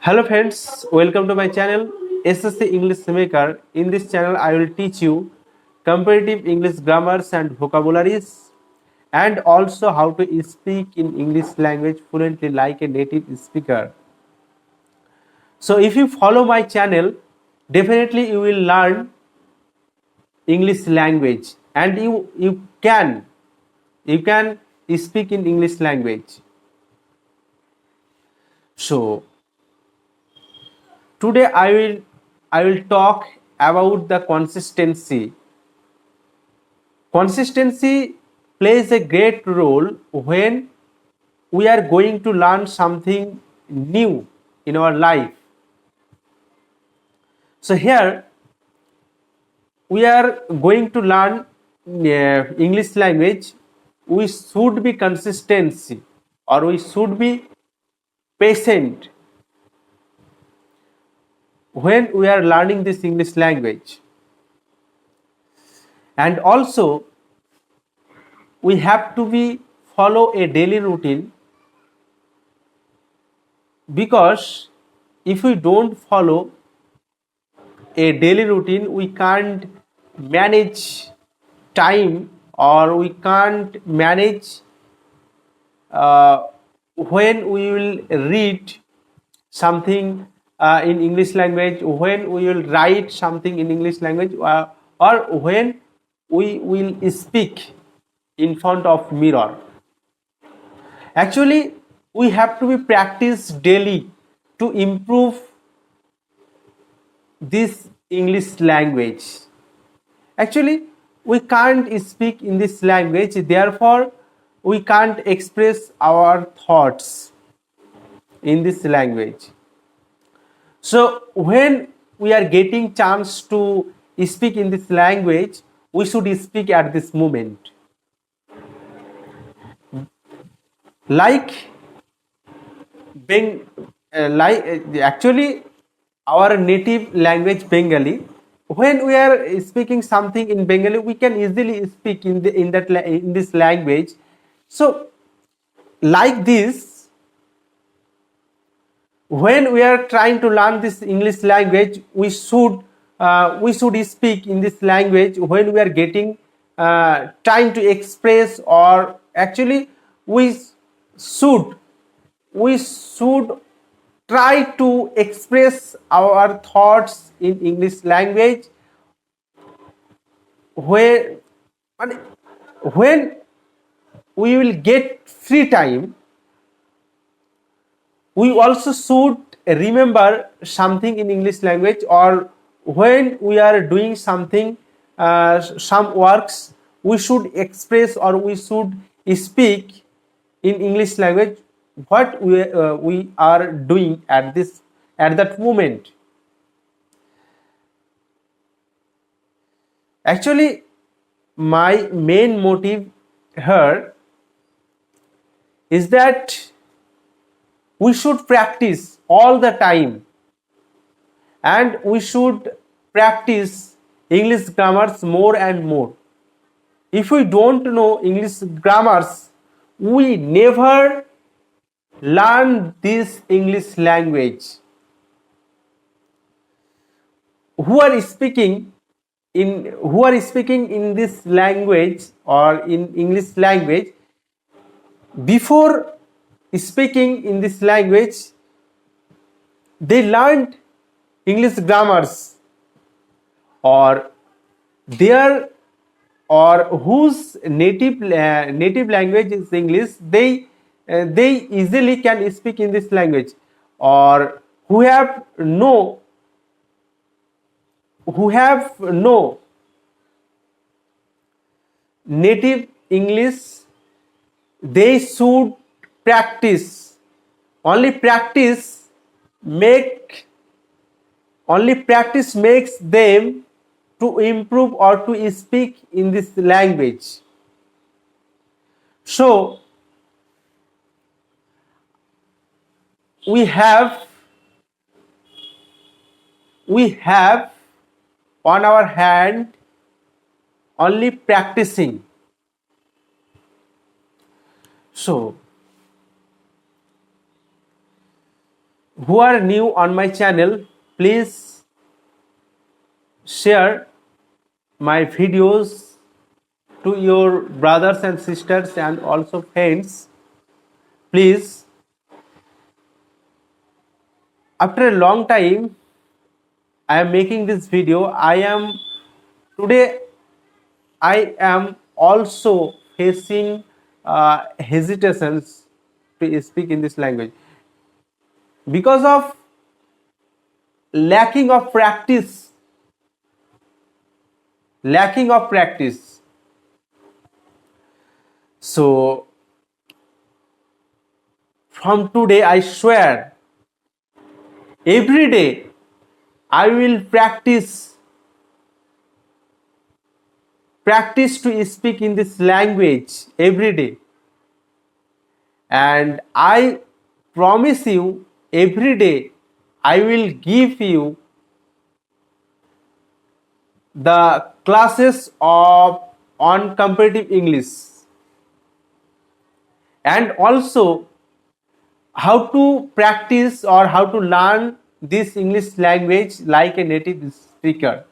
Hello friends, welcome to my channel SSC English Maker. In this channel I will teach you comparative English grammars and vocabularies and also how to speak in English language fluently like a native speaker. So if you follow my channel, definitely you will learn English language and you can speak in English language. So today I will talk about the consistency. Consistency plays a great role when we are going to learn something new in our life. So here we are going to learn English language. We should be consistency or we should be patient when we are learning this English language. And also we have to be follow a daily routine, because if we don't follow a daily routine we can't manage time, or we can't manage when we will read something in English language, when we will write something in English language, or when we will speak in front of mirror. Actually we have to be practiced daily to improve this English language. Actually we can't speak in this language, therefore we can't express our thoughts in this language. So when we are getting chance to speak in this language, we should speak at this moment. Like actually our native language Bengali, when we are speaking something in Bengali we can easily speak in this language. So like this, when we are trying to learn this English language we should speak in this language when we are getting trying to express, or actually we should we should try to express our thoughts in English language when when we will get free time. We also should remember something in English language, or when we are doing something, some works, we should express or we should speak in English language what we are doing at that moment. Actually my main motive here is that we should practice all the time, and we should practice English grammars more and more. If we don't know English grammars, we never learn this English language. Who are speaking in this language or in English language, before speaking in this language they learned English grammars, or their or whose native language is English, they easily can speak in this language, or who have no native English, they should practice. Only practice make only practice makes them to improve or to speak in this language. So we have we have on our hand only practicing. So who are new on my channel, please share my videos to your brothers and sisters and also friends. Please, after a long time, I am making this video. Today I am also facing hesitations to speak in this language because of lacking of practice. Lacking of practice. So from today, I swear, every day I will practice to speak in this language every day, and I promise you, every day I will give you the classes of on comparative English, and also how to practice or how to learn this English language like a native speaker.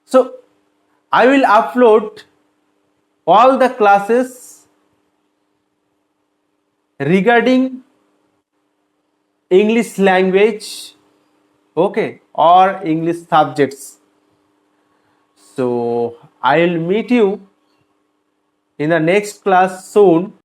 So I will upload all the classes regarding English language, okay, or English subjects. So I'll meet you in the next class soon.